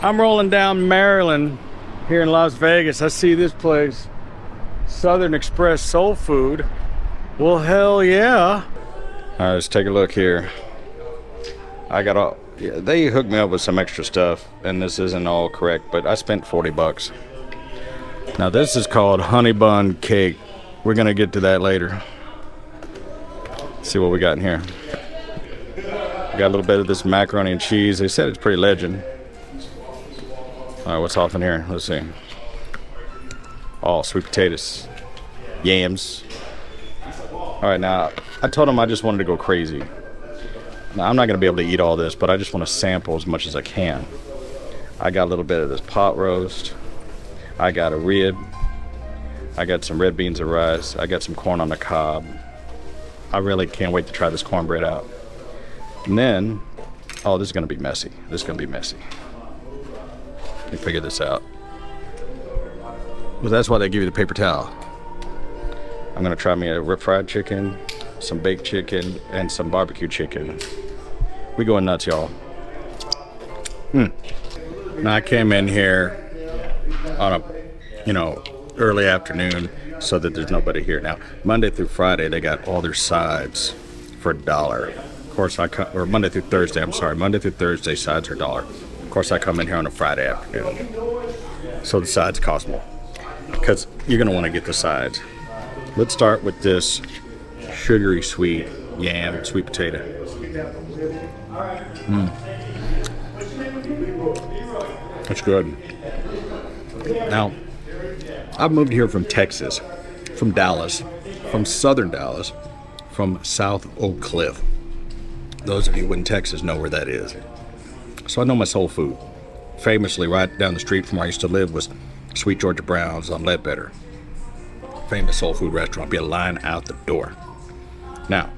I'm rolling down Maryland here in Las Vegas. I see this place, Southern Express Soul Food. Well, hell yeah. All right, let's take a look here. I got all, yeah, they hooked me up with some extra stuff, and this isn't all correct, but I spent 40 bucks. Now this is called honey bun cake. We're gonna get to that later. Let's see what we got in here. We got a little bit of this macaroni and cheese. They said it's pretty legend. All right, what's off in here? Let's see. Oh, sweet potatoes, yams. All right, now I told them I just wanted to go crazy. Now I'm not gonna be able to eat all this, but I just want to sample as much as I can. I got a little bit of this pot roast. I got a rib. I got some red beans and rice. I got some corn on the cob. I really can't wait to try this cornbread out. And then, oh, this is gonna be messy. This is gonna be messy. Let me figure this out. Well, that's why they give you the paper towel. I'm gonna try me a rib fried chicken, some baked chicken, and some barbecue chicken. We going nuts, y'all. Now I came in here on a, early afternoon so that there's nobody here. Now, Monday through Friday, they got all their sides for $1. Of course, or Monday through Thursday, I'm sorry. Monday through Thursday, sides are $1. Of course, I come in here on a Friday afternoon. So the sides cost more because you're gonna wanna get the sides. Let's start with this sugary sweet yam, sweet potato. That's good. Now, I've moved here from Texas, from Dallas, from southern Dallas, from South Oak Cliff. Those of you in Texas know where that is. So I know my soul food. Famously, right down the street from where I used to live was Sweet Georgia Brown's on Ledbetter. Famous soul food restaurant. Be a line out the door. Now,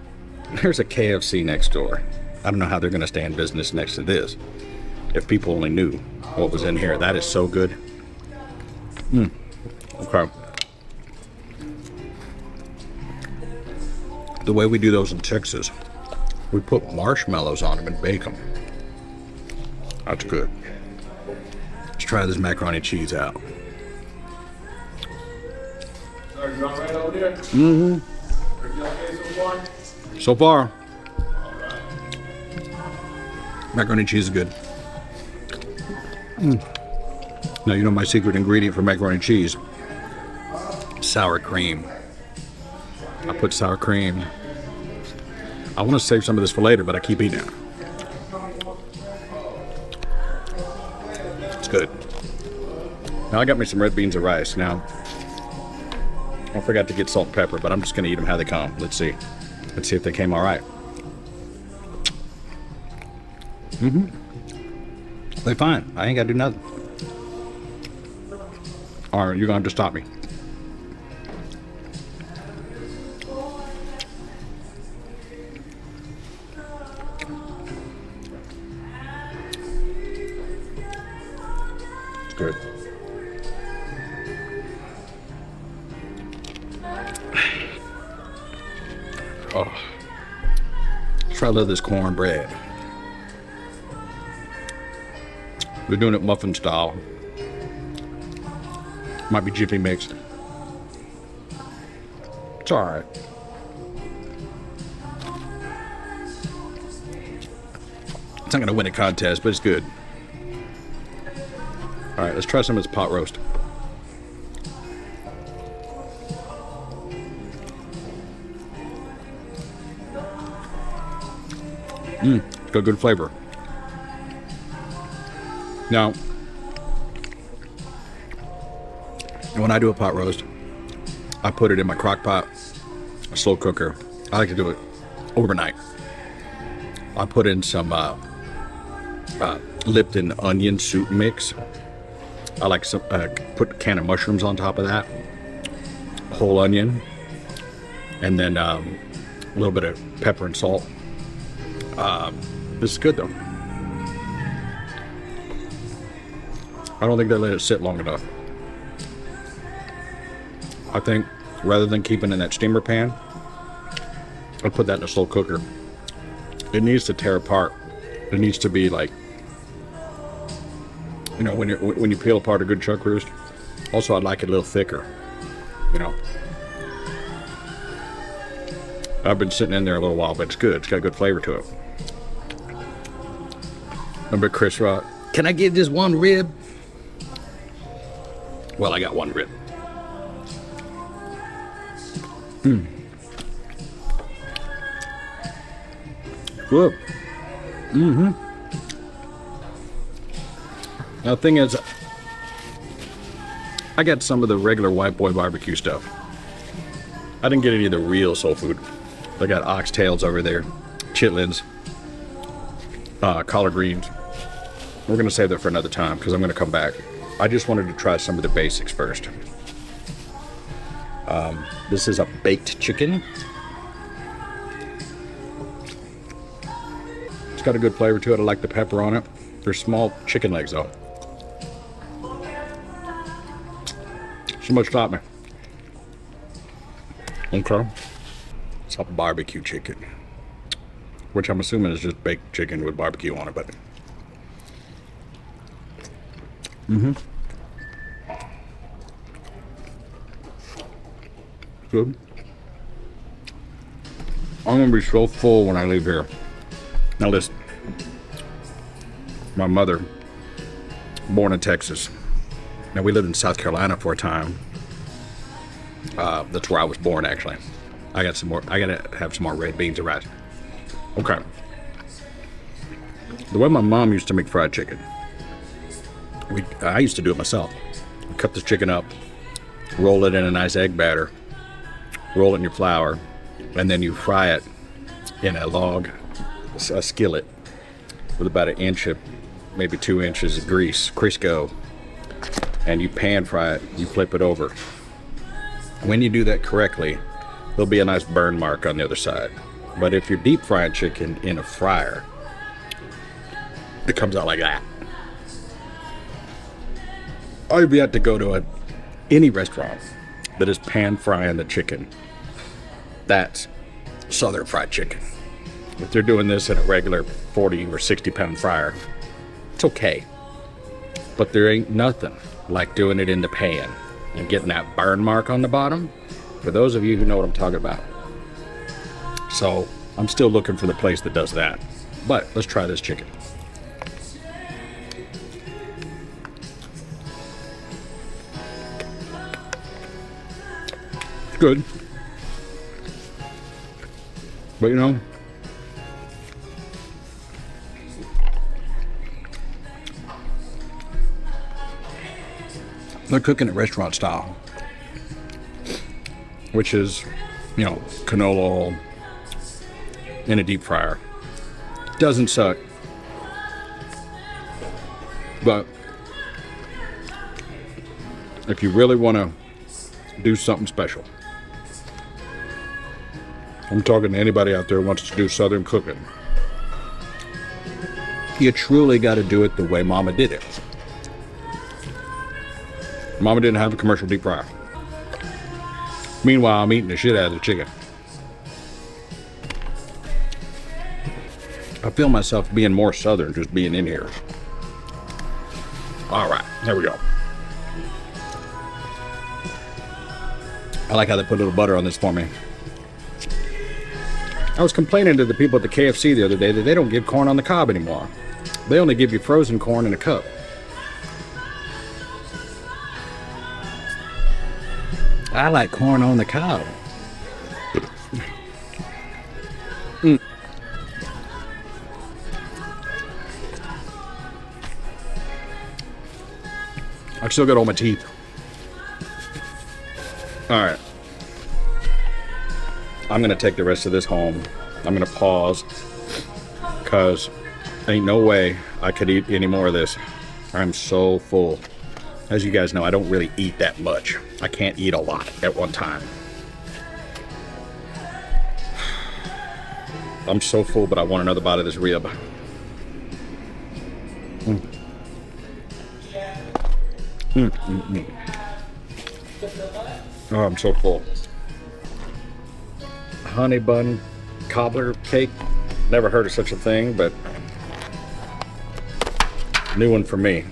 there's a KFC next door. I don't know how they're going to stay in business next to this. If people only knew what was in here. That is so good. Okay. The way we do those in Texas, we put marshmallows on them and bake them. That's good. Let's try this macaroni and cheese out. So far. Macaroni and cheese is good. Now, you know my secret ingredient for macaroni and cheese? Sour cream. I put sour cream. I want to save some of this for later, but I keep eating it. It's good. Now I got me some red beans and rice. Now, I forgot to get salt and pepper, but I'm just going to eat them how they come. Let's see. Let's see if they came all right. They fine. I ain't got to do nothing. All right, you're going to have to stop me. It's good. Oh. Try a little of this cornbread. We're doing it muffin style. Might be jiffy mixed. It's all right. It's not gonna win a contest, but it's good. All right, let's try some of this pot roast. It's got good flavor. Now, when I do a pot roast, I put it in my crock pot, a slow cooker. I like to do it overnight. I put in some Lipton onion soup mix. I like some put a can of mushrooms on top of that, whole onion, and then a little bit of pepper and salt. This is good though. I don't think they let it sit long enough. I think rather than keeping it in that steamer pan, I'll put that in a slow cooker. It needs to tear apart. It needs to be like You know, when you peel apart a good chuck roast. Also, I'd like it a little thicker. You know. I've been sitting in there a little while, but it's good. It's got a good flavor to it. Remember Chris Rock? Can I get just one rib? Well, I got one rib. Good. Now, the thing is, I got some of the regular white boy barbecue stuff. I didn't get any of the real soul food. I got oxtails over there, chitlins, collard greens. We're going to save that for another time because I'm going to come back. I just wanted to try some of the basics first. This is a baked chicken. It's got a good flavor to it. I like the pepper on it. They're small chicken legs though. So much stop me. Okay. It's a barbecue chicken, which I'm assuming is just baked chicken with barbecue on it, but good. I'm gonna be so full when I leave here. Now listen, my mother, born in Texas. Now we lived in South Carolina for a time. That's where I was born, actually. I gotta have some more red beans and rice. Okay. The way my mom used to make fried chicken, I used to do it myself. Cut the chicken up, roll it in a nice egg batter, roll it in your flour, and then you fry it in a skillet with about 1 inch of, maybe 2 inches of grease, Crisco, and you pan fry it, you flip it over. When you do that correctly, there'll be a nice burn mark on the other side. But if you're deep frying chicken in a fryer, it comes out like that. I've yet to go to any restaurant that is pan frying the chicken. That's Southern fried chicken. If they're doing this in a regular 40 or 60 pound fryer, it's okay. But there ain't nothing like doing it in the pan and getting that burn mark on the bottom. For those of you who know what I'm talking about. So I'm still looking for the place that does that. But let's try this chicken. It's good. But you know, they're cooking it restaurant style, which is, you know, canola oil in a deep fryer. Doesn't suck, but if you really want to do something special, I'm talking to anybody out there who wants to do Southern cooking, you truly got to do it the way Mama did it. Mama didn't have a commercial deep fryer. Meanwhile, I'm eating the shit out of the chicken. I feel myself being more Southern just being in here. All right, here we go. I like how they put a little butter on this for me. I was complaining to the people at the KFC the other day that they don't give corn on the cob anymore. They only give you frozen corn in a cup. I like corn on the cob. I still got all my teeth. All right. I'm gonna take the rest of this home. I'm gonna pause because ain't no way I could eat any more of this. I'm so full. As you guys know, I don't really eat that much. I can't eat a lot at one time. I'm so full, but I want another bite of this rib. Oh, I'm so full. Honey Bun Cobbler Cake. Never heard of such a thing, but new one for me.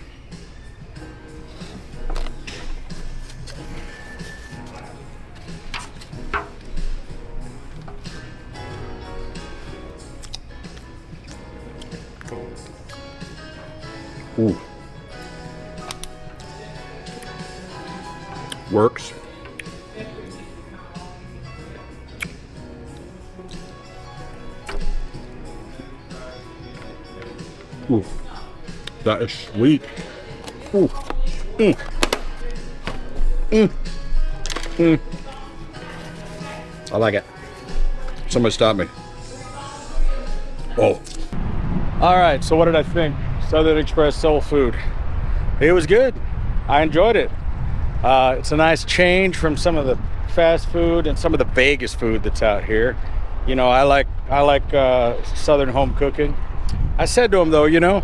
Ooh. Works. Ooh. That is sweet. Ooh. Mm. Mm. Mm. I like it. Somebody stop me. Oh. All right, so what did I think? Southern Express soul food. It was good. I enjoyed it. It's a nice change from some of the fast food and some of the Vegas food that's out here. You know, I like Southern home cooking. I said to him though, you know,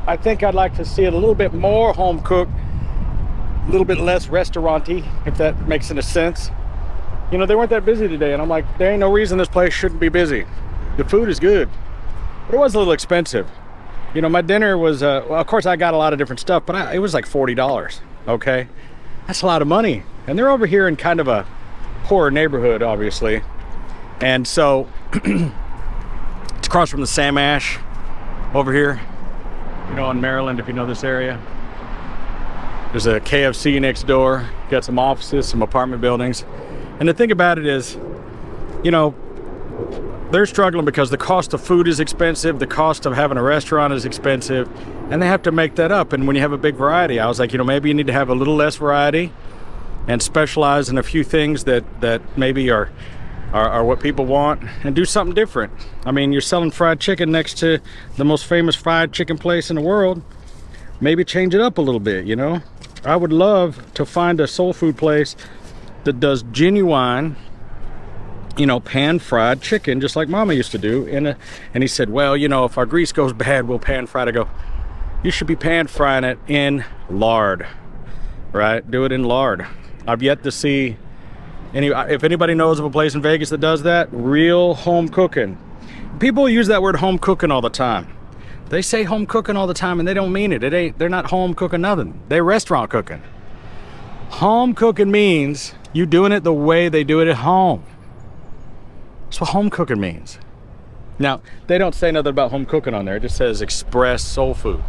I think I'd like to see it a little bit more home cooked, a little bit less restaurant-y, if that makes any sense. You know, they weren't that busy today, and I'm like, there ain't no reason this place shouldn't be busy. The food is good, but it was a little expensive. You know, my dinner was, well, of course I got a lot of different stuff, but it was like $40, okay? That's a lot of money. And they're over here in kind of a poorer neighborhood, obviously. And so, it's across from the Sam Ash over here, you know, in Maryland, if you know this area. There's a KFC next door, got some offices, some apartment buildings. And the thing about it is, you know, they're struggling because the cost of food is expensive, the cost of having a restaurant is expensive, and they have to make that up. And when you have a big variety, I was like, you know, maybe you need to have a little less variety and specialize in a few things that maybe are what people want, and do something different. I mean, you're selling fried chicken next to the most famous fried chicken place in the world. Maybe change it up a little bit, you know? I would love to find a soul food place that does genuine, you know, pan-fried chicken, just like Mama used to do. And he said, well, you know, if our grease goes bad, we'll pan-fry it. I go, you should be pan-frying it in lard, right? Do it in lard. I've yet to see if anybody knows of a place in Vegas that does that, real home cooking. People use that word home cooking all the time. They say home cooking all the time and they don't mean it. They're not home cooking nothing. They're restaurant cooking. Home cooking means you doing it the way they do it at home. That's what home cooking means. Now, they don't say nothing about home cooking on there. It just says express soul food.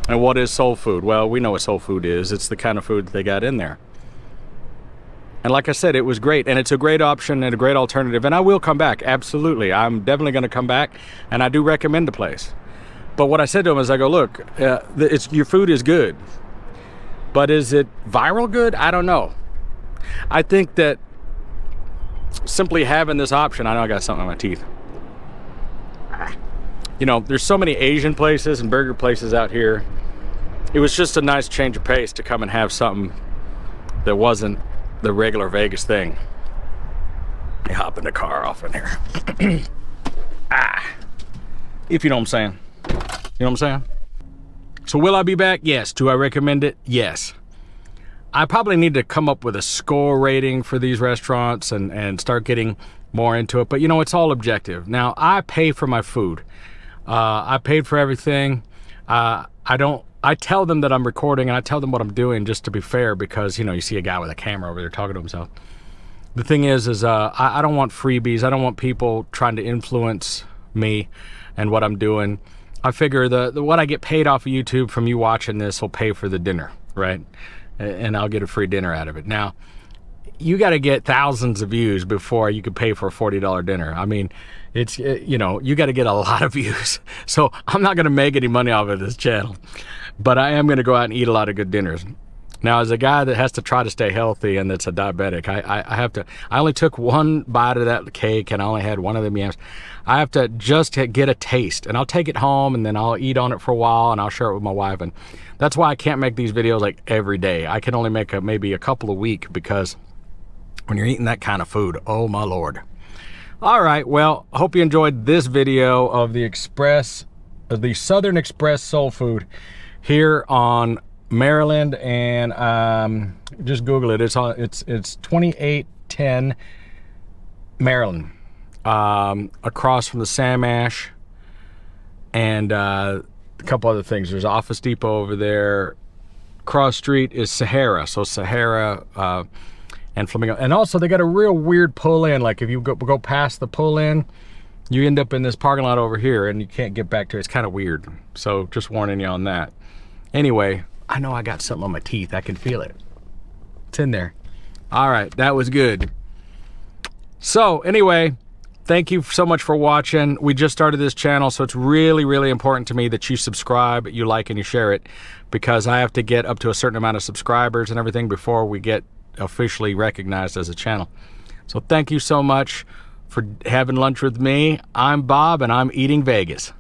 And what is soul food? Well, we know what soul food is. It's the kind of food that they got in there. And like I said, it was great, and it's a great option and a great alternative, and I will come back, absolutely. I'm definitely going to come back, and I do recommend the place. But what I said to him is, I go, look, your food is good, but is it viral good? I don't know. I think that simply having this option, I know I got something on my teeth. You know, there's so many Asian places and burger places out here. It was just a nice change of pace to come and have something that wasn't the regular Vegas thing. You hop in the car off in here. If you know what I'm saying. You know what I'm saying? So will I be back? Yes. Do I recommend it? Yes. I probably need to come up with a score rating for these restaurants and start getting more into it. But you know, it's all objective. Now, I pay for my food. I paid for everything. I tell them that I'm recording and I tell them what I'm doing just to be fair, because, you know, you see a guy with a camera over there talking to himself. The thing is I don't want freebies. I don't want people trying to influence me and what I'm doing. I figure what I get paid off of YouTube from you watching this will pay for the dinner, right? And I'll get a free dinner out of it. Now, you got to get thousands of views before you could pay for a $40 dinner. I mean, you know, you got to get a lot of views. So I'm not going to make any money off of this channel, but I am going to go out and eat a lot of good dinners. Now, as a guy that has to try to stay healthy and that's a diabetic, I only took one bite of that cake and I only had one of them yams. I have to just get a taste, and I'll take it home and then I'll eat on it for a while and I'll share it with my wife. And that's why I can't make these videos like every day. I can only make maybe a couple a week, because when you're eating that kind of food, oh my Lord. All right, well, I hope you enjoyed this video of the Southern Express soul food here on Maryland, and just Google it. It's 2810 Maryland, across from the Sam Ash, and a couple other things. There's Office Depot over there. Cross street is Sahara, so Sahara and Flamingo. And also they got a real weird pull in. Like if you go past the pull in, you end up in this parking lot over here and you can't get back to it. It's kind of weird. So just warning you on that. Anyway, I know I got something on my teeth. I can feel it. It's in there. All right, that was good. So anyway, thank you so much for watching. We just started this channel, so it's really, really important to me that you subscribe, you like, and you share it, because I have to get up to a certain amount of subscribers and everything before we get officially recognized as a channel. So thank you so much for having lunch with me. I'm Bob, and I'm eating Vegas.